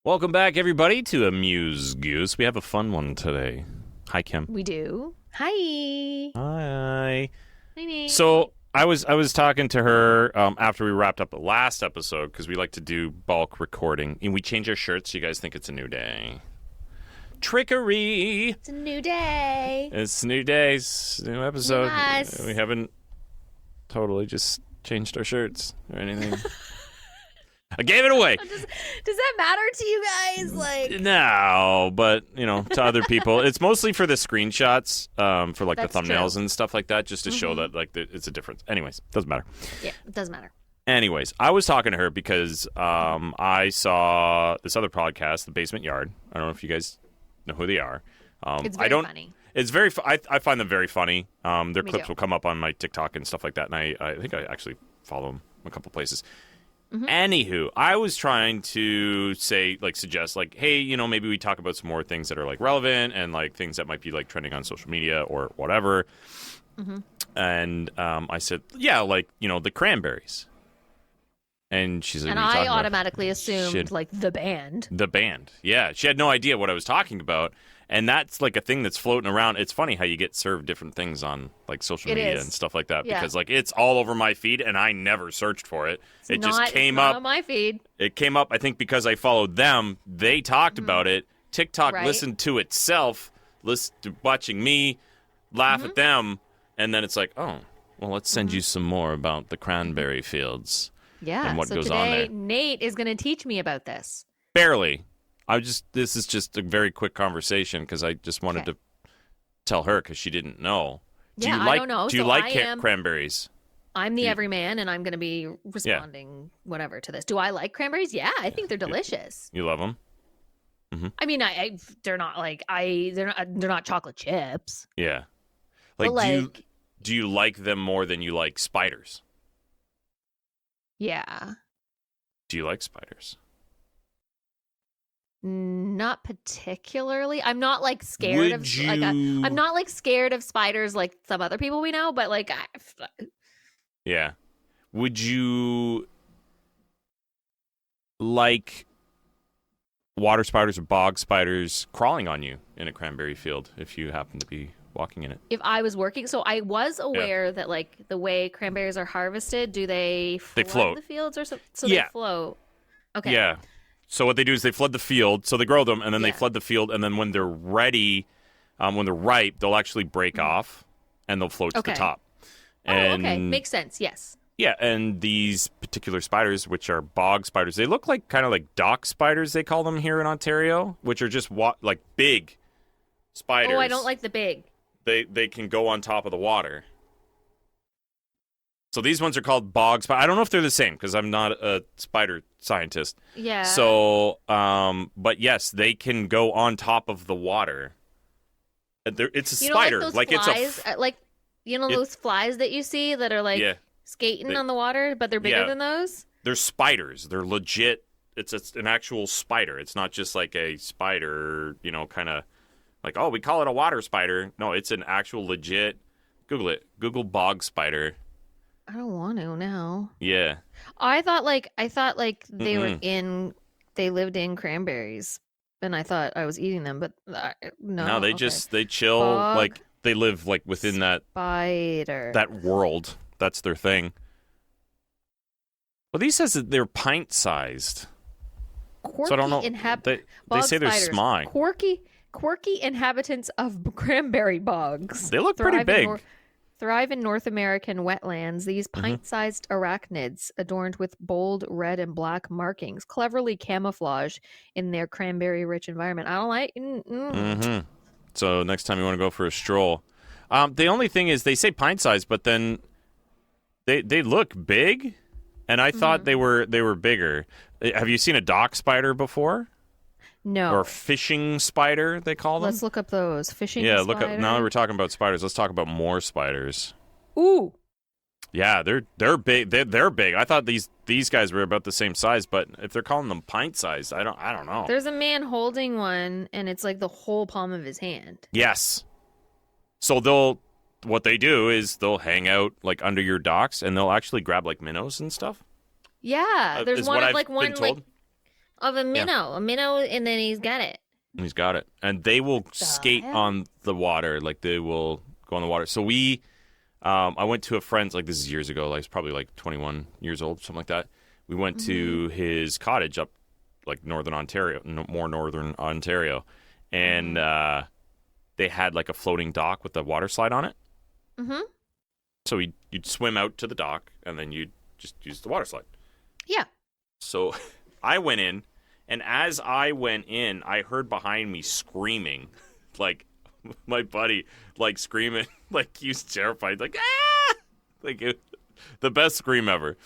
Welcome back, everybody, to Amuse Goose. We have a fun one today. Hi, Kim. We do. Hi. Hi. Hi, Nate. So I was talking to her after we wrapped up the last episode because we like to do bulk recording, and we change our shirts so you guys think it's a new day. Trickery. It's a new day. It's a new day. It's a new episode. Yes. We haven't totally just changed our shirts or anything. I gave it away. Does that matter to you guys? No, but to other people, it's mostly for the screenshots, for like That's the thumbnails true. and stuff like that, just to show that it's a difference. Anyways, doesn't matter. Yeah, it doesn't matter. Anyways, I was talking to her because I saw this other podcast, The Basement Yard. I don't know if you guys know who they are. It's very funny. It's very. I find them very funny. Their Me clips too. will come up on my TikTok and stuff like that, and I think I actually follow them a couple places. Mm-hmm. Anywho, I was trying to suggest, hey, maybe we talk about some more things that are relevant and things that might be trending on social media or whatever. Mm-hmm. And I said, yeah, the cranberries. And she's like, And "What are you I talking about?" automatically assumed the band. The band. Yeah. She had no idea what I was talking about. And that's a thing that's floating around. It's funny how you get served different things on social media and stuff like that. Yeah. Because it's all over my feed and I never searched for it. It just came not up on my feed. It came up, I think, because I followed them. They talked about it. TikTok Right. listened to itself, watching me laugh at them. And then it's oh, well, let's send you some more about the cranberry fields. Yeah. And what so goes today, on there. Nate is going to teach me about this. Barely. This is just a very quick conversation because I just wanted to tell her because she didn't know. I don't know. Do you So like I am- cranberries? I'm the everyman, and I'm going to be responding whatever to this. Do I like cranberries? Yeah, I think they're delicious. You love them? I mean, they're not they're not chocolate chips. Yeah. But do you like them more than you like spiders? Yeah. Do you like spiders? Not particularly. I'm not scared of I'm not scared of spiders like some other people we know, but Yeah. Would you like water spiders or bog spiders crawling on you in a cranberry field if you happen to be walking in it? if I was working, so I was aware that the way cranberries are harvested, do they float. the fields or so Yeah. they float? Okay. Yeah. So what they do is they flood the field, so they grow them, and then they Yeah. flood the field, and then when they're ready, when they're ripe, they'll actually break off, and they'll float to the Okay. top. Oh, And, okay. Makes sense. Yes. Yeah, and these particular spiders, which are bog spiders, they look kind of like dock spiders, they call them here in Ontario, which are just big spiders. Oh, I don't like the big. They can go on top of the water. So these ones are called bog spiders. I don't know if they're the same because I'm not a spider scientist. Yeah. So, but yes, they can go on top of the water. It's a spider. Those it's flies, those flies that you see that are yeah, skating on the water, but they're bigger Yeah. than those. they're spiders. They're legit. It's an actual spider. It's not just like a spider, kind of oh, we call it a water spider. No, it's an actual legit. Google it. Google bog spider. I don't want to now. Yeah. I thought they were they lived in cranberries, and I thought I was eating them, but no. No, they okay. they chill Bog they live within that spider. world. That's their thing. Well, these says that they're pint-sized. Quirky So I don't know. They bog say they're spiders. small. Quirky inhabitants of cranberry bogs. They look pretty big. Thrive in North American wetlands. These pint-sized arachnids, adorned with bold red and black markings, cleverly camouflage in their cranberry-rich environment. I don't like. Mm-hmm. So next time you want to go for a stroll, the only thing is they say pint-sized, but then they look big, and I thought they were bigger. Have you seen a dock spider before? No. Or fishing spider, they call them? Let's look up those fishing. Yeah, spider. look up. Now that we're talking about spiders, let's talk about more spiders. Ooh. Yeah, they're big. They're big. I thought these guys were about the same size, but if they're calling them pint sized, I don't know. There's a man holding one, and it's like the whole palm of his hand. Yes. So what they do is they'll hang out like under your docks, and they'll actually grab like minnows and stuff. Yeah, there's is one what of I've like been one told. like of a minnow, and then he's got it. He's got it, and they will skate hell? on the water. Like they will go on the water. So I went to a friend's, like this is years ago, like it's probably like 21 years old, something like that. We went to his cottage up like northern Ontario, more northern Ontario, and they had like a floating dock with a water slide on it. Mm-hmm. So you'd swim out to the dock, and then you'd just use the water slide. Yeah. So I went in, and as I went in, I heard behind me screaming, like my buddy, like screaming, like he was terrified, like ah, like the best scream ever.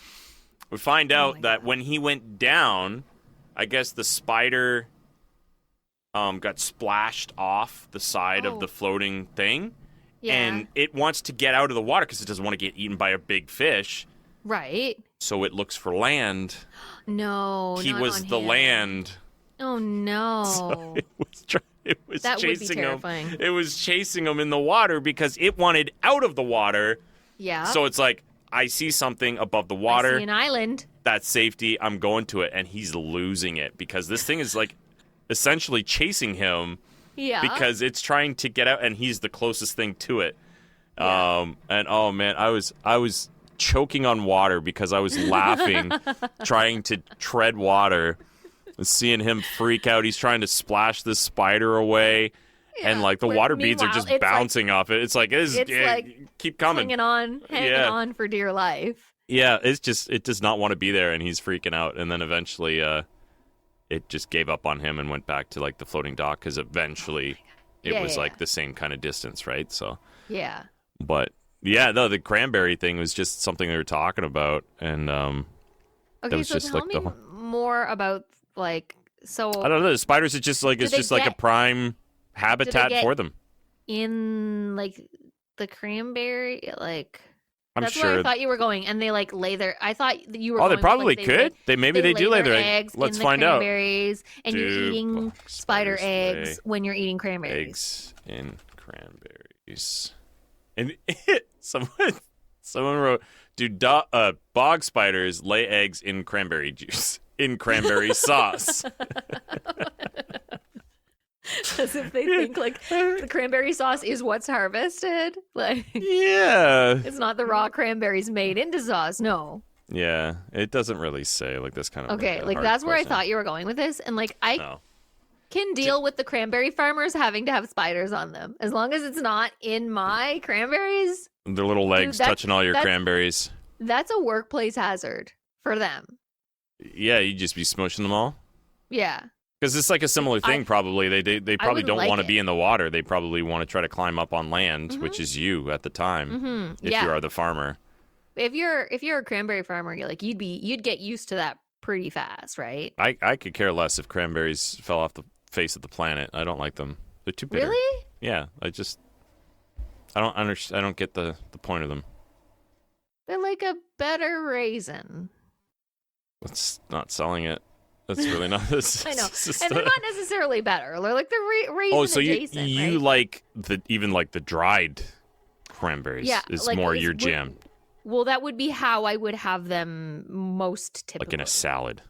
We find out that when he went down, I guess the spider got splashed off the side of the floating thing, and it wants to get out of the water because it doesn't want to get eaten by a big fish. Right. So it looks for land. No, He not was on the him. land. Oh no. So it was That would be chasing terrifying. him. It was chasing him in the water because it wanted out of the water. Yeah. So it's like, I see something above the I water. see an island. That's safety. I'm going to it. And he's losing it because this thing is like essentially chasing him Yeah. because it's trying to get out, and he's the closest thing to it. Yeah. And oh man, I was choking on water because I was laughing, trying to tread water, and seeing him freak out. He's trying to splash this spider away, and like the water beads are just bouncing off it. It's like keep coming, hanging on for dear life. Yeah, it does not want to be there, and he's freaking out. And then eventually, it just gave up on him and went back to like the floating dock because eventually it was like the same kind of distance, right? So yeah. But yeah, no, the cranberry thing was just something they were talking about, and Okay, was so just tell like me more about like so. I don't know. The spiders are just like like a prime habitat get for them. in like the cranberry, like I'm that's sure. where I thought you were going, and they like lay their. I thought that you were. Oh, they going with, probably like, could. They do lay their eggs. Let's in the find out. cranberries, and you're Do eating spider spiders eggs lay when you're eating cranberries. Eggs in cranberries. And someone wrote, "Do bog spiders lay eggs in cranberry juice in cranberry sauce?" As if they think like the cranberry sauce is what's harvested. Like, Yeah. it's not the raw cranberries made into sauce. No. Yeah, it doesn't really say like this kind of. Okay, a like hard that's where I question. thought you were going with this, and like I No. can deal with the cranberry farmers having to have spiders on them as long as it's not in my cranberries. Their little legs that's- touching all your that's- cranberries. That's a workplace hazard for them. Yeah, you'd just be smushing them all. Yeah. Because it's like a similar thing. Probably they probably wouldn't don't like want to it. be in the water. They probably want to try to climb up on land, which is you at the time. Mm-hmm. If Yeah. you are the farmer. If you're a cranberry farmer, you're like you'd get used to that pretty fast, right? I could care less if cranberries fell off the face of the planet. I don't like them. They're too bitter. Really? Yeah, I don't understand. I don't get the point of them. They're like a better raisin. It's not selling it. That's really not. I know, and they're not necessarily better. They're like the raisin Oh, so adjacent, you right? like even like the dried cranberries? Yeah, is like, more your jam, Well, that would be how I would have them most typically. like in a salad.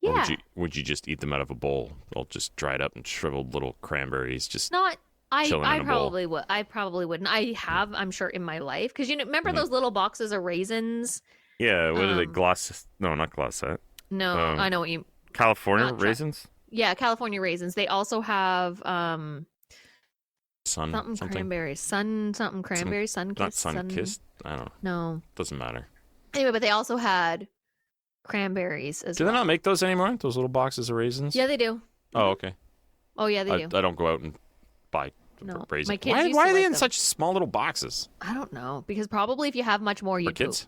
Yeah. Or would you just eat them out of a bowl? All just dried up and shriveled little cranberries. Just Not. chilling in I a bowl. probably would. I probably wouldn't. I have. I'm sure in my life because remember those little boxes of raisins. yeah. What are they? Gloss? No, not Glossette. No, I know what you. California Not raisins. Yeah, California raisins. They also have Sun something cranberries. Something cranberries. Sun Not kissed. sun kissed. I don't know. No. Doesn't matter. Anyway, but they also had cranberries as Do well. they not make those anymore? Those little boxes of raisins? Yeah, they do. Oh, okay. Oh yeah, they do. I don't go out and buy No, raisins. my kids Why, used why to are they like in them. such small little boxes I don't know because probably if you have much more, you for kids?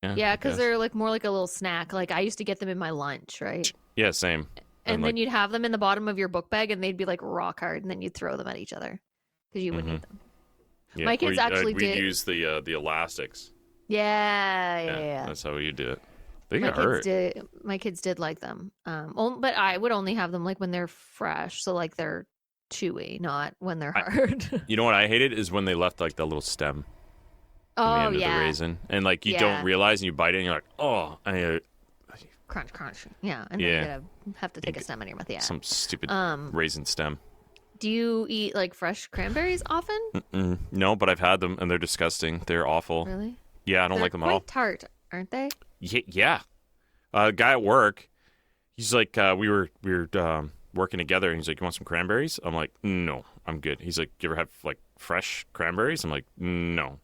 Yeah, I because guess. they're like more like a little snack. Like I used to get them in my lunch, right? Yeah, same. And then like, you'd have them in the bottom of your book bag, and they'd be like rock hard, and then you'd throw them at each other because you wouldn't eat them. Yeah. My kids actually we did. use the elastics. Yeah. That's how you do it. They My get kids hurt. did. My kids did like them. But I would only have them like when they're fresh, so like they're chewy, not when they're hard. You know what I hated is when they left like the little stem in the Oh end of the yeah, raisin, and like you Yeah. don't realize, and you bite it, and you're like, oh, crunch, crunch. Yeah, and Yeah. then you have to take a stem in your mouth. Yeah. some stupid Um, raisin stem. do you eat like fresh cranberries often? No, but I've had them, and they're disgusting. They're awful. Really? Yeah, I don't They're like them at quite all. tart, aren't they? Yeah. A guy at work, he's like, we were working together, and he's like, you want some cranberries? I'm like, no, I'm good. He's like, you ever have like fresh cranberries? I'm like, no.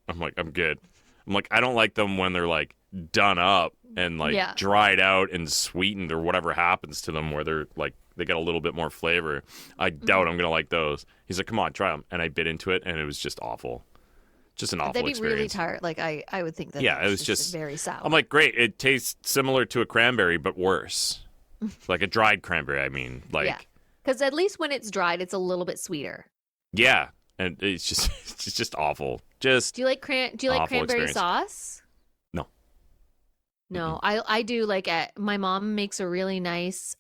I'm like, I'm good. I'm like, I don't like them when they're like done up and like Yeah. dried out and sweetened or whatever happens to them, where they're like they get a little bit more flavor. I doubt I'm gonna like those. He's like, come on, try them, and I bit into it, and it was just awful. Just an awful They'd be experience. really tart. Like I would think that. Yeah, that's it was just very sour. I'm like, great. It tastes similar to a cranberry, but worse. Like a dried cranberry. I mean, like, Yeah. Because at least when it's dried, it's a little bit sweeter. yeah. And it's just, it's just awful. Just Do you like awful cranberry experience. sauce? No. No, I do like my mom makes a really nice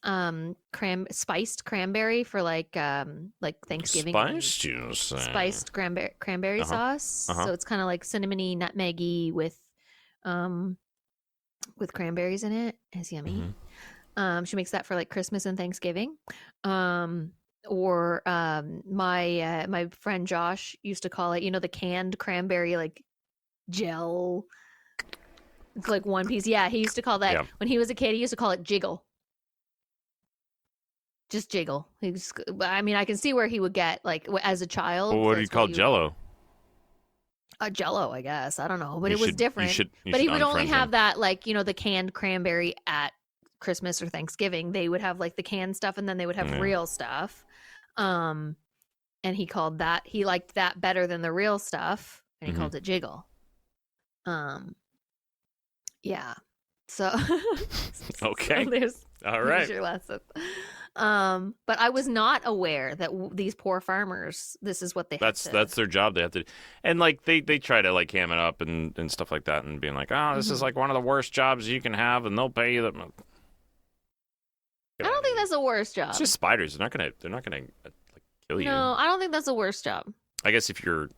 spiced cranberry for like Thanksgiving. Spiced juice. Spiced cranberry sauce. Uh-huh. So it's kind of like cinnamony, nutmeggy with cranberries in it. It's yummy. She makes that for like Christmas and Thanksgiving. Or my friend Josh used to call it, the canned cranberry like gel. It's like one piece. Yeah, he used to call that when he was a kid. He used to call it jiggle. Just jiggle. I mean, I can see where he would get like as a child. Well, what do you call Jello? Jello, I guess. I don't know, but You it was should- different. you should But he would only unfriend have him. that like the canned cranberry at Christmas or Thanksgiving. They would have like the canned stuff, and then they would have Yeah. real stuff. And he liked that better than the real stuff, and he called it jiggle. Yeah. So Okay. so there's All right. your lesson. But I was not aware that these poor farmers, this is what they That's have to. their job. They have to, and like they try to like ham it up and stuff like that, and being like, oh, this is like one of the worst jobs you can have, and they'll pay you the. I don't think that's the worst job. It's just spiders. They're not gonna like kill you. No, I don't think that's the worst job. I guess if you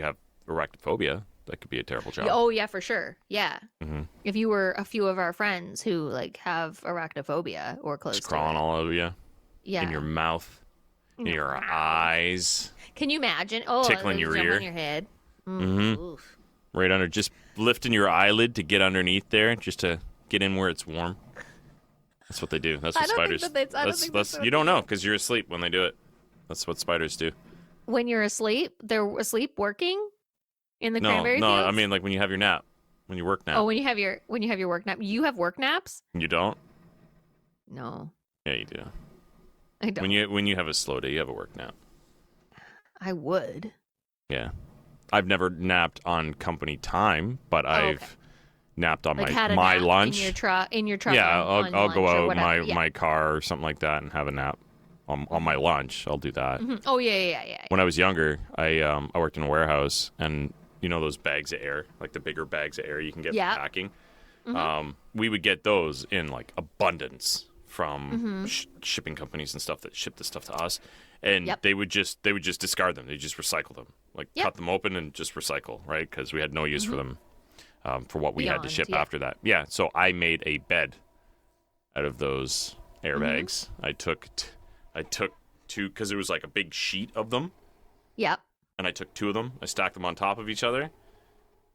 have arachnophobia, that could be a terrible job. Oh yeah, for sure. Yeah. Mm-hmm. If you were a few of our friends who like have arachnophobia or close Just to crawling it. all over you, Yeah. in your mouth, in your eyes, Can you imagine? Oh, Tickling your jump ear. on your head. Mhm. Oof. right under, just lifting your eyelid to get underneath there, just to get in where it's warm. That's what they do. That's what I don't think spiders. that that's- I don't think that's what you don't they know do. because you're asleep when they do it. That's what spiders do. When you're asleep, they're asleep working in the No, cranberry no. fields? I mean, like when you have your nap, when you work nap. Oh, when you have your work nap. You have work naps? You don't? No, Yeah, you do. I don't. When you have a slow day, you have a work nap. I would. Yeah, I've never napped on company time, but I've okay. napped on Like had a my nap lunch. in your truck. Yeah, on I'll go lunch or out whatever. my car or something like that and have a nap on my lunch. I'll do that. Mhm. Oh yeah. When I was younger, I worked in a warehouse, and you know those bags of air, like the bigger bags of air you can get Yeah. for packing. Mm-hmm. We would get those in like abundance from Mm-hmm. shipping companies and stuff that ship the stuff to us, and Yep. they would just discard them. They just recycle them, like Yep. cut them open and just recycle, right? Because we had no use for them for what we had to Beyond, ship yeah. after that. Yeah, so I made a bed out of those airbags. Mm-hmm. I took two, because it was like a big sheet of them, Yep. and I took two of them. I stacked them on top of each other,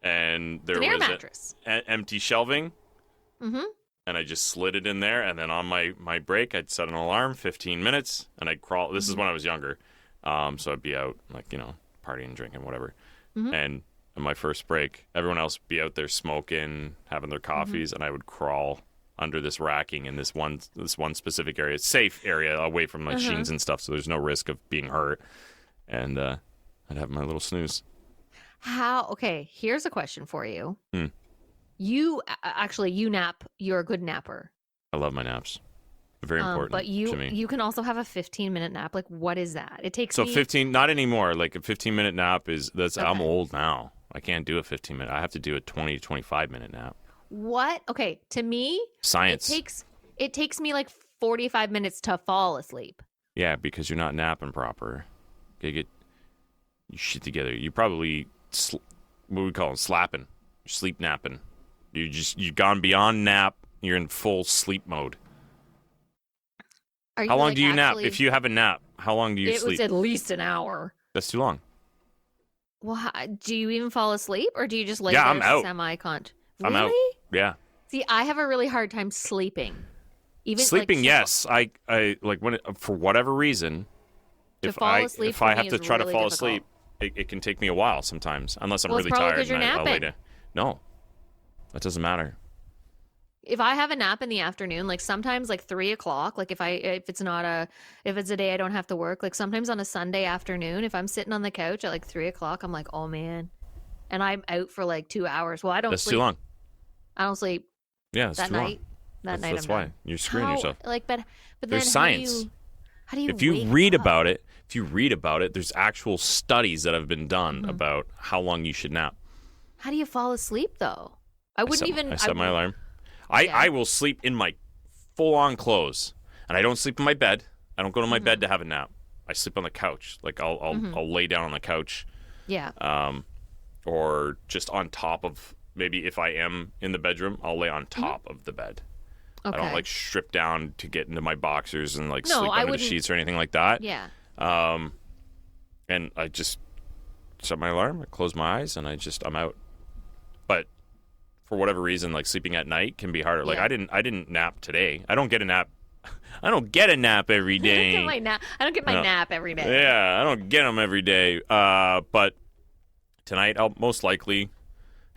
and there An air was mattress. empty shelving, Mm-hmm. and I just slid it in there. And then on my break, I'd set an alarm, 15 minutes, and I'd crawl. This is when I was younger, so I'd be out like partying, drinking, whatever. Mm-hmm. And on my first break, everyone else would be out there smoking, having their coffees, and I would crawl under this racking in this one specific area, safe area, away from machines and stuff, so there's no risk of being hurt. And I'd have my little snooze. Okay, here's a question for you. Hmm. You actually, you nap. You're a good napper. I love my naps. Very important But to me. you can also have a 15-minute nap. Like, what is that? It takes So me 15, not anymore. Like a 15-minute nap I'm Okay. old now. I can't do a 15-minute. I have to do a 20 to 25-minute nap. what? Okay, to me, Science. it takes me like 45 minutes to fall asleep. Yeah, because you're not napping proper. You get your shit together. You probably what we call it, slapping. You're sleep napping. You've gone beyond nap. You're in full sleep mode. Are you How long like, do you nap? actually- If you have a nap, how long do you It sleep? was at least an hour. That's too long. Well, do you even fall asleep, or do you just lay Yeah, there I'm out. semi-con? I'm out. Really? Yeah. See, I have a really hard time sleeping. Even Sleeping, like, yes. I like when for whatever reason, To if fall asleep if for I me have to is try to really fall difficult. asleep, it can take me a while sometimes, unless I'm Well, it's really probably tired 'cause you're and I'll lay napping. down. No, that doesn't matter. If I have a nap in the afternoon, like sometimes like 3 o'clock, like if it's a day I don't have to work, like sometimes on a Sunday afternoon, if I'm sitting on the couch at like 3 o'clock, I'm like, oh man, and I'm out for like 2 hours. Well, I don't That's sleep. too long. I don't sleep Yeah, that's that too night. long. That night That's I'm why done. you're screwing How, yourself. like, but then There's science. How do you? If you wake read up? about it, there's actual studies that have been done Mm-hmm. about how long you should nap. How do you fall asleep though? I wouldn't even. I set my alarm. Yeah. I will sleep in my full-on clothes, and I don't sleep in my bed. I don't go to my bed to have a nap. I sleep on the couch. Like I'll lay down on the couch, Yeah. or just on top of. Maybe if I am in the bedroom, I'll lay on top of the bed. Okay. I don't like strip down to get into my boxers and like No, sleep I under the wouldn't- sheets or anything like that. Yeah. And I just set my alarm, I close my eyes, and I'm out. But for whatever reason, like sleeping at night can be harder. Like Yeah. I didn't nap today. I don't get a nap. I don't get a nap every I day. don't get my No. nap every day. Yeah, I don't get them every day. But tonight I'll most likely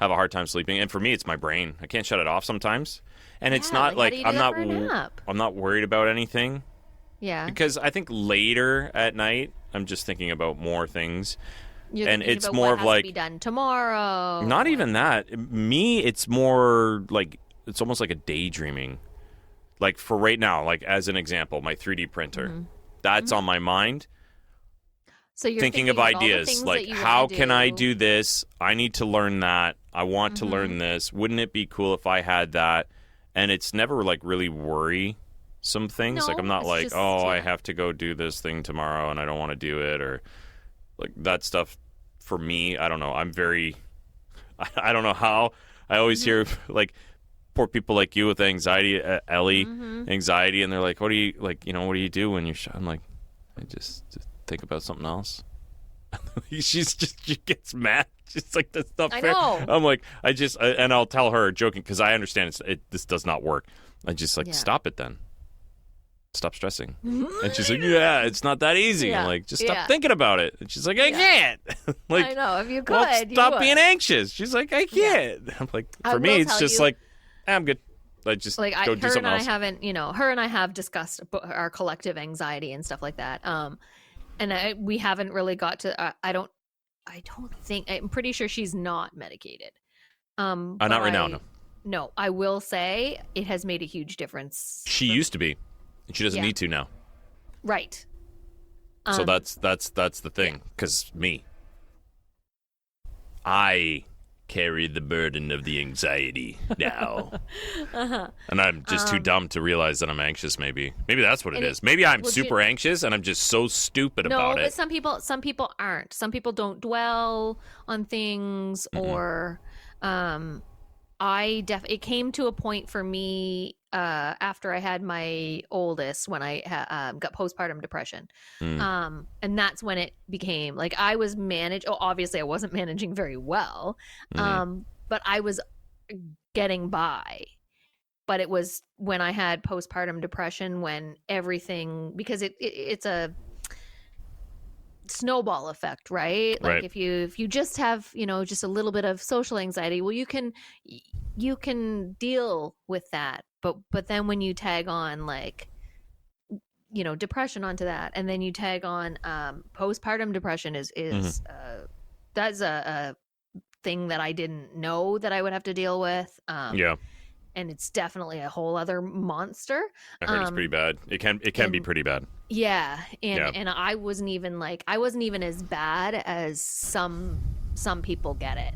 have a hard time sleeping, and for me, it's my brain. I can't shut it off sometimes, and it's Yeah, not like, how do you do I'm that not for a nap? I'm not worried about anything Yeah. because I think later at night I'm just thinking about more things. You're and thinking it's about more what of has like- to be done tomorrow. Not even that. Me, it's more like it's almost like a daydreaming. Like for right now, like as an example, my 3D printer. That's on my mind. So you're Thinking of about all the ideas things like that you how wanna can I do this? I need to learn that. I want to Mm-hmm. learn this. Wouldn't it be cool if I had that? And it's never like really worry some things. Like No, I'm not it's like, just- oh, I yeah. have to go do this thing tomorrow and I don't want to do it, or like that stuff. For me, I don't know. I'm very, I don't know how. I always hear like poor people like you with anxiety, Ellie, anxiety, and they're like, what do you like? You know, what do you do when you're shot? I'm like, I just think about something else. She gets mad. She's like, that's not I fair. know. I'm like, and I'll tell her joking because I understand this does not work. I just like, Yeah. stop it then. Stop stressing. And she's like, yeah, it's not that easy. Yeah. I'm like, just stop Yeah. thinking about it. And she's like, I Yeah. can't. Like, I know. If you could, well, you stop would. being anxious. She's like, I can't. I'm like, I for me, will it's tell just you- like, I'm good. I just Like go do her something and I else. haven't, her and I have discussed our collective anxiety and stuff like that. And we haven't really got to. I don't think. I'm pretty sure she's not medicated. Not but right now, no. No, I will say it has made a huge difference. She used to be. And she doesn't Yeah. need to now. Right. So that's the thing. Because me, I carry the burden of the anxiety now. And I'm just too dumb to realize that I'm anxious, maybe. Maybe that's what it And is. Maybe I'm well, super anxious and I'm just so stupid No, about but it. some people aren't. Some people don't dwell on things, or it came to a point for me after I had my oldest, when I got postpartum depression, and that's when it became like I was obviously I wasn't managing very well, but I was getting by. But it was when I had postpartum depression when everything, because it's a snowball effect, right? Like Right. if you just have, just a little bit of social anxiety, well, you can deal with that. But then when you tag on like, depression onto that, and then you tag on postpartum depression is that's a thing that I didn't know that I would have to deal with. Yeah. and it's definitely a whole other monster. I heard it's pretty bad. It can be pretty bad. Yeah, and I wasn't even as bad as some people get it.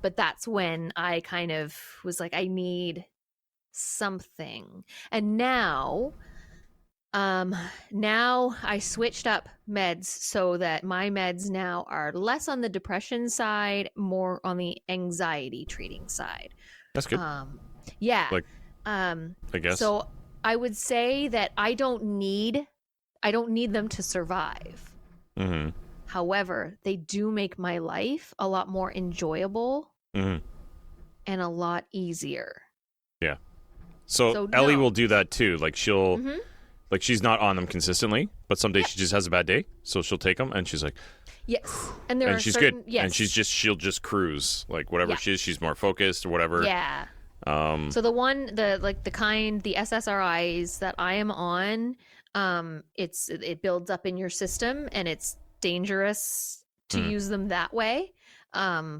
But that's when I kind of was like, I need something. And now I switched up meds so that my meds now are less on the depression side, more on the anxiety treating side. That's good. Yeah. Like, I guess. So I would say that I don't need them to survive. However, they do make my life a lot more enjoyable and a lot easier. Yeah. So Ellie will do that too. Like she'll, like she's not on them consistently, but some days she just has a bad day, so she'll take them, and she's like, yes, and she's certain, good, yes. and she'll just cruise, like whatever she is, she's more focused or whatever. Yeah. So the SSRIs that I am on, it builds up in your system, and it's dangerous to use them that way,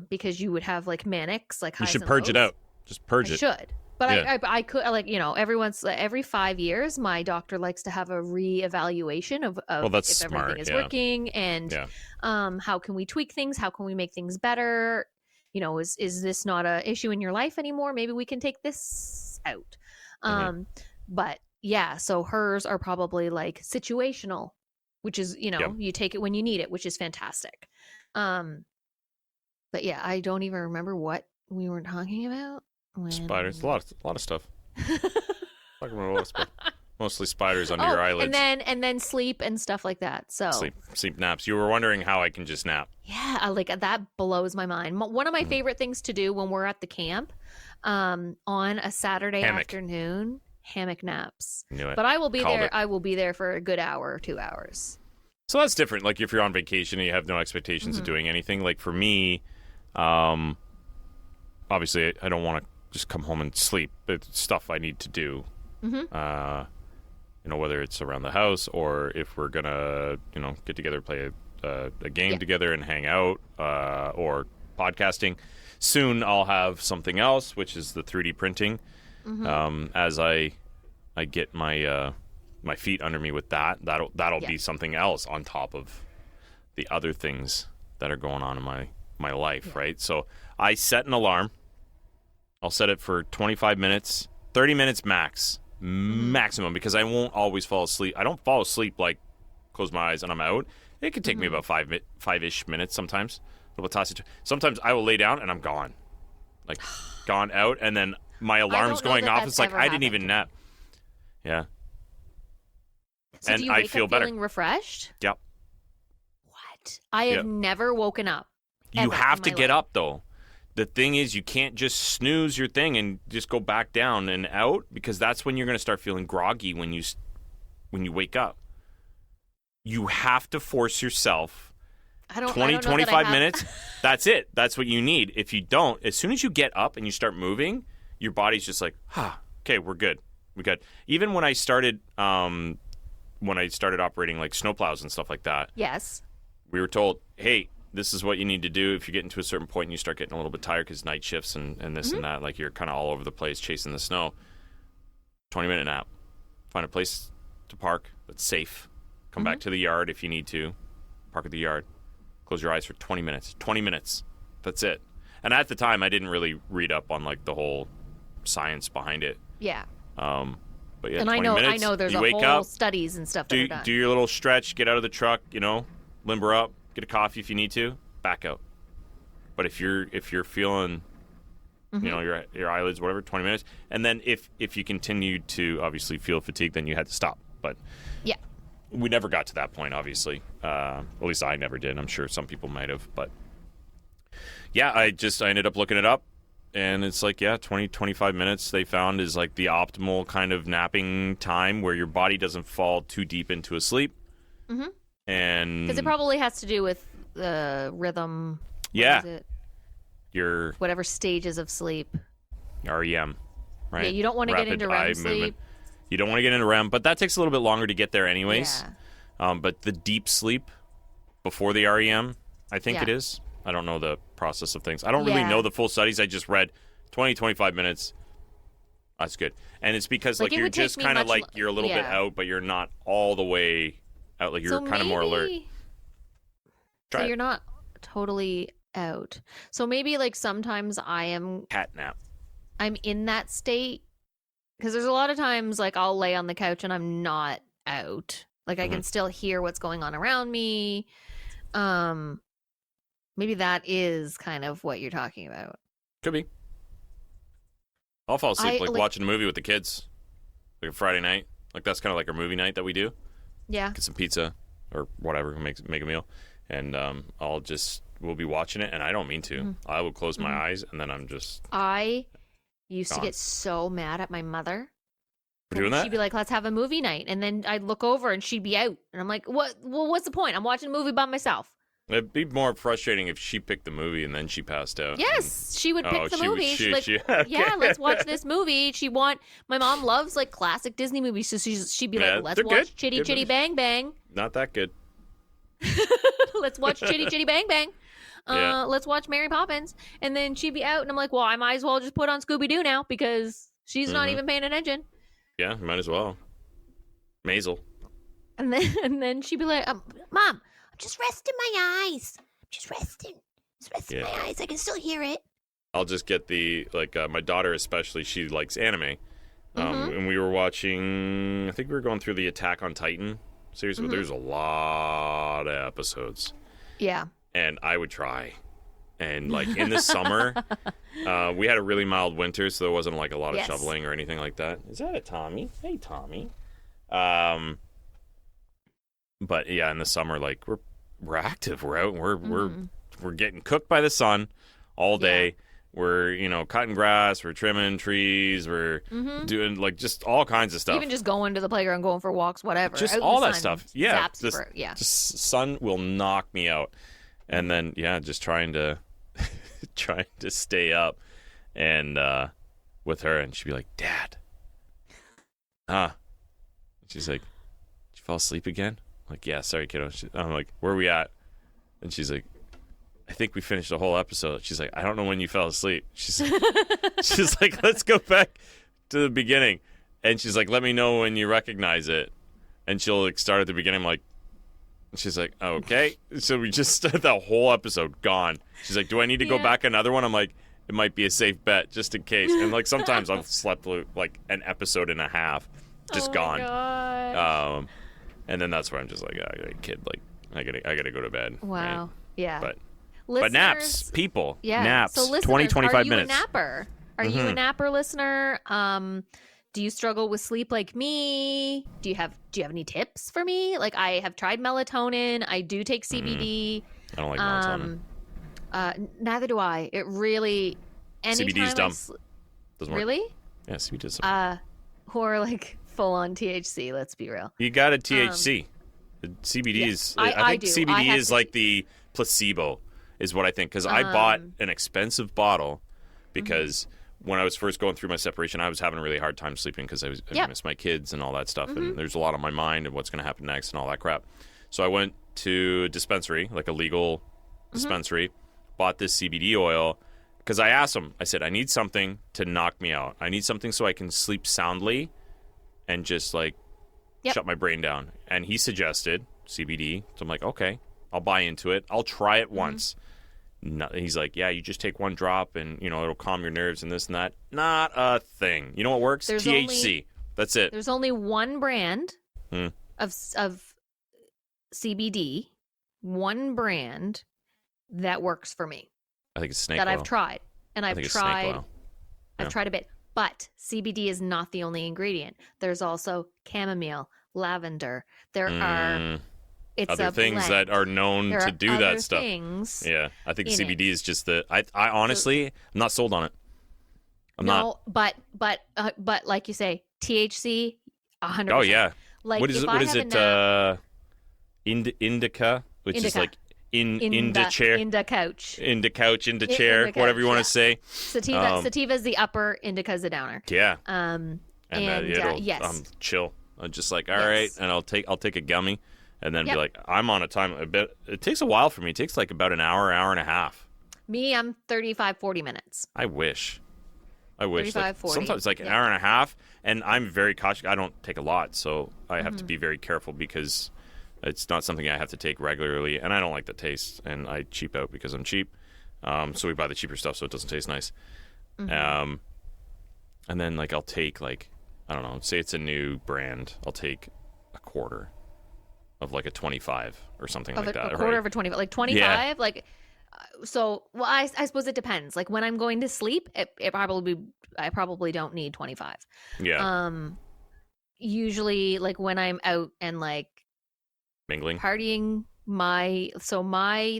because you would have like manics, like you highs should and purge it lows. out. Just purge I it. should. But Yeah. I could, like, every 5 years, my doctor likes to have a reevaluation of that's if smart, everything is yeah. working, and how can we tweak things? How can we make things better? Is this not a issue in your life anymore? Maybe we can take this out. But yeah, so hers are probably like situational, which is, you take it when you need it, which is fantastic. But yeah, I don't even remember what we were talking about. Spiders, a lot of stuff. Talking about a lot of stuff. Mostly spiders under your eyelids. and then sleep and stuff like that. So sleep naps. You were wondering how I can just nap. Yeah, like that blows my mind. One of my favorite things to do when we're at the camp, on a Saturday afternoon, hammock naps. Knew it. But I will be Called there. it. I will be there for a good hour or 2 hours. So that's different. Like if you're on vacation and you have no expectations of doing anything. Like for me, obviously I don't want to just come home and sleep. It's stuff I need to do. Whether it's around the house or if we're gonna, get together, play a game together and hang out, or podcasting. Soon I'll have something else, which is the 3D printing. As I get my my feet under me with that'll be something else on top of the other things that are going on in my life, right? So I set an alarm. I'll set it for 25 minutes, 30 minutes maximum, because I won't always fall asleep. I don't fall asleep like close my eyes and I'm out. It could take me about 5-ish minutes sometimes. Sometimes I will lay down and I'm gone, like gone out, and then my alarm's going off. It's like I didn't even nap. Yeah. So and do you I wake feel up better. Feeling refreshed? Yep. What? I have never woken up. You have to get up though. The thing is, you can't just snooze your thing and just go back down and out, because that's when you're going to start feeling groggy when you wake up. You have to force yourself. 25 minutes. That's it. That's what you need. If you don't, as soon as you get up and you start moving, your body's just like, okay, we're good. We're good. Even when I started operating like snowplows and stuff like that. Yes. We were told, hey, this is what you need to do if you get into a certain point and you start getting a little bit tired because night shifts and this and that, like you're kind of all over the place chasing the snow. 20-minute nap. Find a place to park that's safe. Come back to the yard if you need to. Park at the yard. Close your eyes for 20 minutes. 20 minutes. That's it. And at the time, I didn't really read up on like the whole science behind it. Yeah. But yeah, and 20 minutes, I know there's you a wake whole up, studies and stuff that are done. Do your little stretch, get out of the truck, limber up, get a coffee if you need to, back out. But if you're feeling, your eyelids, whatever, 20 minutes, and then if you continue to obviously feel fatigue, then you had to stop. But yeah, we never got to that point, obviously. At least I never did. I'm sure some people might have, but yeah, I ended up looking it up. And it's like, 20, 25 minutes they found is like the optimal kind of napping time where your body doesn't fall too deep into a sleep. And because it probably has to do with the rhythm. Your whatever stages of sleep. REM, right? Yeah, you don't want to get into REM eye sleep. Movement. You don't want to get into REM, but that takes a little bit longer to get there anyways. Yeah. But the deep sleep before the REM, I think it is. I don't know the process of things. I don't really know the full studies. I just read 20, 25 minutes. That's good. And it's because Like, it you're would take just me kind of much you're a little bit yeah. out, but you're not all the way out. Like, you're So kind of more alert. Try So it. you're not totally out. So maybe like sometimes Cat nap. I'm in that state because there's a lot of times like I'll lay on the couch and I'm not out. Like I can still hear what's going on around me. Maybe that is kind of what you're talking about. Could be. I'll fall asleep watching a movie with the kids, like a Friday night. Like that's kind of like our movie night that we do. Yeah. Get some pizza or whatever, make a meal, and we'll be watching it, and I don't mean to. Mm-hmm. I will close my eyes, and then I'm just. I used gone. to get so mad at my mother. For doing that? She'd be like, "Let's have a movie night," and then I'd look over and she'd be out, and I'm like, "What? Well, what's the point? I'm watching a movie by myself." It'd be more frustrating if she picked the movie and then she passed out. Yes, she would pick the movie. She's like, okay. "Yeah, let's watch this movie." My mom loves like classic Disney movies, so she'd be like, "Let's watch good. Chitty Good Chitty movies. Bang Bang." Not that good. Let's watch Chitty Chitty Bang Bang. Yeah. Let's watch Mary Poppins, and then she'd be out, and I'm like, "Well, I might as well just put on Scooby Doo now because she's not even paying attention." Yeah, might as well. Maisel. And then she'd be like, "Mom, I'm just resting my eyes. Just resting my eyes. I can still hear it." I'll just get my daughter especially, she likes anime. And we were watching, I think we were going through the Attack on Titan series, but there's a lot of episodes. Yeah. And I would try. And like in the summer, we had a really mild winter, so there wasn't like a lot of shoveling or anything like that. Is that a Tommy? Hey, Tommy. But yeah, in the summer, like we're active. We're out. And we're getting cooked by the sun all day. Yeah. We're cutting grass. We're trimming trees. We're doing like just all kinds of stuff. Even just going to the playground, going for walks, whatever. Just out all in the that sun stuff. Yeah. Just sun will knock me out. And then just trying to stay up and with her, and she'd be like, "Dad, she's like, "Did you fall asleep again?" I'm like, "Yeah, sorry, kiddo." I'm like, "Where are we at?" And she's like, "I think we finished the whole episode." She's like, "I don't know when you fell asleep." She's like, "Let's go back to the beginning." And she's like, "Let me know when you recognize it." And she'll like start at the beginning. I'm like, she's like, "Okay." So we just started the whole episode gone. She's like, "Do I need to go back another one?" I'm like, "It might be a safe bet just in case." And like sometimes I've slept through like an episode and a half, just gone. Gosh. And then that's where I'm just like, kid, like I gotta go to bed. Wow. Right? Yeah. But naps, people. Yeah. Naps. So listeners, 20, 25 minutes. Are you a napper? Are you a napper listener? Do you struggle with sleep like me? Do you have any tips for me? Like I have tried melatonin. I do take CBD. I don't like melatonin. Neither do I. It really CBD's dumb. Doesn't work. Really? Yeah, CBD doesn't. Or like full on THC, let's be real. You got a THC. CBD is I think CBD is like the placebo is what I think, because I bought an expensive bottle because when I was first going through my separation, I was having a really hard time sleeping because I missed my kids and all that stuff, and there's a lot on my mind and what's going to happen next and all that crap. So I went to a dispensary, like a legal dispensary, bought this CBD oil because I asked them, I said, "I need something to knock me out. I need something so I can sleep soundly and just like shut my brain down." And he suggested CBD. So I'm like, okay, I'll buy into it. I'll try it once. No, he's like, "Yeah, you just take one drop and, it'll calm your nerves and this and that." Not a thing. You know what works? THC. That's it. There's only one brand of CBD, one brand that works for me. I think it's snake that oil. I've tried. And I've tried. Snake oil. I've tried a bit. But CBD is not the only ingredient. There's also chamomile, lavender. There are other things blend. that are known there to are do other that stuff. Things yeah, I think CBD is just the. I honestly, I'm not sold on it. I'm not. But like you say, THC, 100%. Oh yeah. Like what is it? Indica, which is like in the chair, in the couch, chair, whatever you want to say. Sativa is the upper, indica is the downer. Yeah. Yes. Chill. I'm just like, all right, and I'll take a gummy, and then be like, I'm on a time a bit. It takes a while for me. It takes like about an hour and a half. Me, I'm 35, 40 minutes. I wish. I wish. 35, Like, 40. sometimes like an Yeah. hour and a half, and I'm very cautious. I don't take a lot, so I have Mm-hmm. to be very careful because it's not something I have to take regularly, and I don't like the taste, and I cheap out because I'm cheap. So we buy the cheaper stuff so it doesn't taste nice. Mm-hmm. And then like I'll take like, I don't know, say it's a new brand, I'll take a quarter of like a 25 or something Of like that. a quarter of a 25, like 25, like so. Well, I suppose it depends. Like when I'm going to sleep, I probably don't need 25. Yeah, Usually like when I'm out and like mingling. partying, my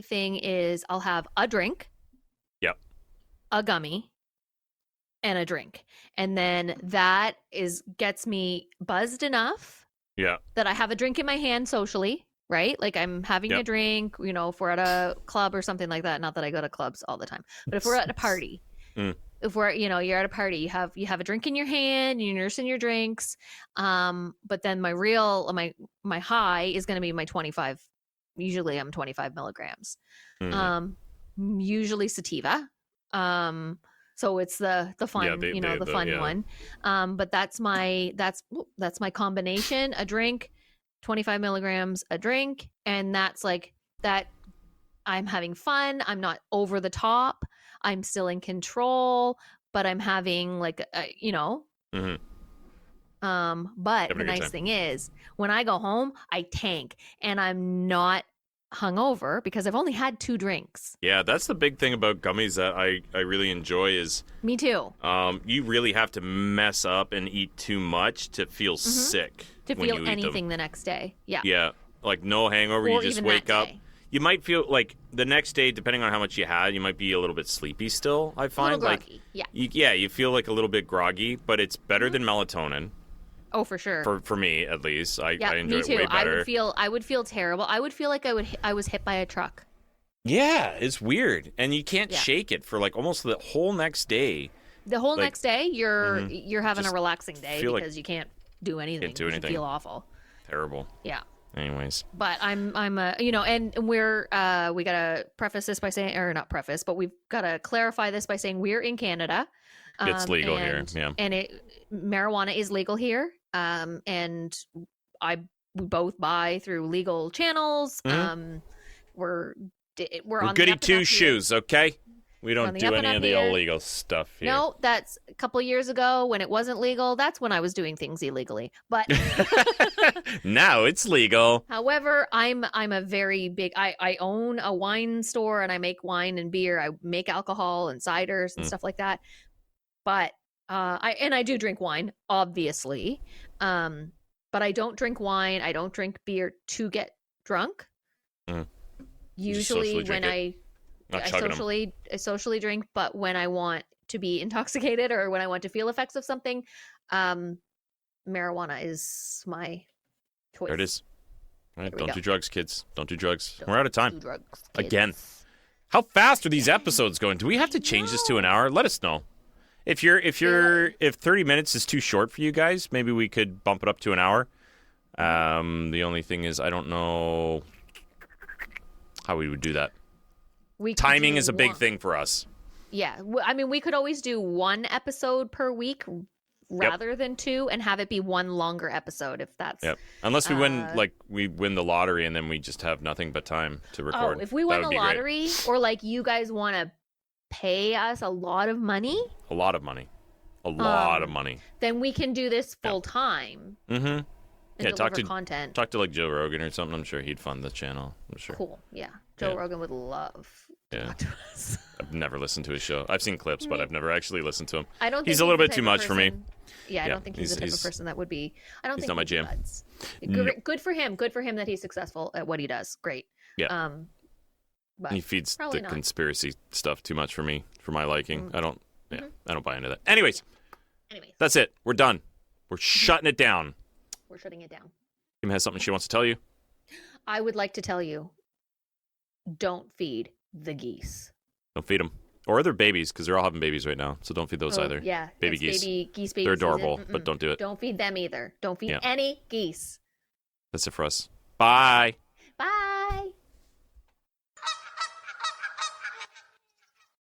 thing is I'll have a drink, Yep. a gummy, and a drink, and then that gets me buzzed enough Yeah. that I have a drink in my hand socially, right? Like I'm having a Yep. drink, if we're at a club or something like that. Not that I go to clubs all the time, but if we're at a party, if we're, you're at a party, you have a drink in your hand, you're nursing your drinks. But then my high is going to be my 25. Usually I'm 25 milligrams. Usually sativa. So it's the fun, the fun one. But that's my combination: a drink, 25 milligrams, a drink, and that's like that. I'm having fun. I'm not over the top. I'm still in control, but I'm having like Mm-hmm. But Having the a good nice time. thing is when I go home, I tank and I'm not hungover because I've only had 2 drinks. Yeah, that's the big thing about gummies that I really enjoy is Me too. you really have to mess up and eat too much to feel sick To when feel you eat anything them. the next day. Yeah. Yeah, like no hangover. Or You just even wake that up. day. You might feel like the next day, depending on how much you had, you might be a little bit sleepy still. I A find little like groggy. Yeah. you feel like a little bit groggy, but it's better than melatonin Oh, for sure. for me at least. I Yeah, enjoy me it too. way better. I would feel terrible. I would feel like I was hit by a truck. Yeah, it's weird, and you can't Yeah. shake it for like almost the whole next day. The whole Like, next day, you're having Just a relaxing day feel like- because you can't do anything. Can't do 'cause anything. You feel awful. Terrible. Yeah. Anyways, But I'm and we're we gotta preface this by saying, or not preface, but we've gotta clarify this by saying we're in Canada. It's legal here, and- yeah. And marijuana is legal here. And we both buy through legal channels. We're we're on goody the up and two up here. shoes, okay? We on don't the do up and any up of the here. illegal stuff here. No, that's a couple years ago when it wasn't legal. That's when I was doing things illegally. But Now it's legal. however, I'm a very big. I own a wine store and I make wine and beer. I make alcohol and ciders and stuff like that. But I do drink wine, obviously. But I don't drink wine. I don't drink beer to get drunk. Usually socially drink when it. Not I chugging 'em. socially drink, but when I want to be intoxicated or when I want to feel effects of something, marijuana is my choice. There it is. All right, we don't go. do drugs, kids. Don't do drugs. We're out of time. Do drugs, Again. kids. How fast are these episodes going? Do we have to change this to an hour? Let us know. If 30 minutes is too short for you guys, maybe we could bump it up to an hour. The only thing is I don't know how we would do that. We could Timing do is a big one- thing for us. Yeah, I mean, we could always do one episode per week rather than 2, and have it be one longer episode if that's. Yep. Unless we win the lottery and then we just have nothing but time to Oh, record. if we That won would the be great. lottery, or like you guys want to pay us a lot of money, A lot of money. A lot of money. then we can do this full time Mm-hmm. and Yeah, deliver content. Talk to like Joe Rogan or something. I'm sure he'd fund the channel. I'm sure. Cool. Yeah. Joe Yeah. Rogan would love to Yeah. talk to us. I've never listened to his show. I've seen clips, but I've never actually listened to him. I don't think He's a little the bit too type of much for me. person- Yeah, I Yeah, don't think he's the type he's- of person that would be. I don't he's think not my we'd be jam. buds. No. Good for him. Good for him that he's successful at what he does. Great. Yeah. But He feeds probably the not. conspiracy stuff too much for me, for my liking. Mm-hmm. I don't buy into that. Anyways, Anyways, that's it. We're done. We're shutting it down. we're shutting it down. Kim has something she wants to tell you. I would like to tell you, don't feed the geese. Don't feed them. Or they're babies, because they're all having babies right now. So don't feed those Oh, either. Yeah, Baby it's geese. geese baby They're season. adorable, but Mm-mm. don't do it. Don't feed them either. Don't feed Yeah. any geese. That's it for us. Bye. Bye.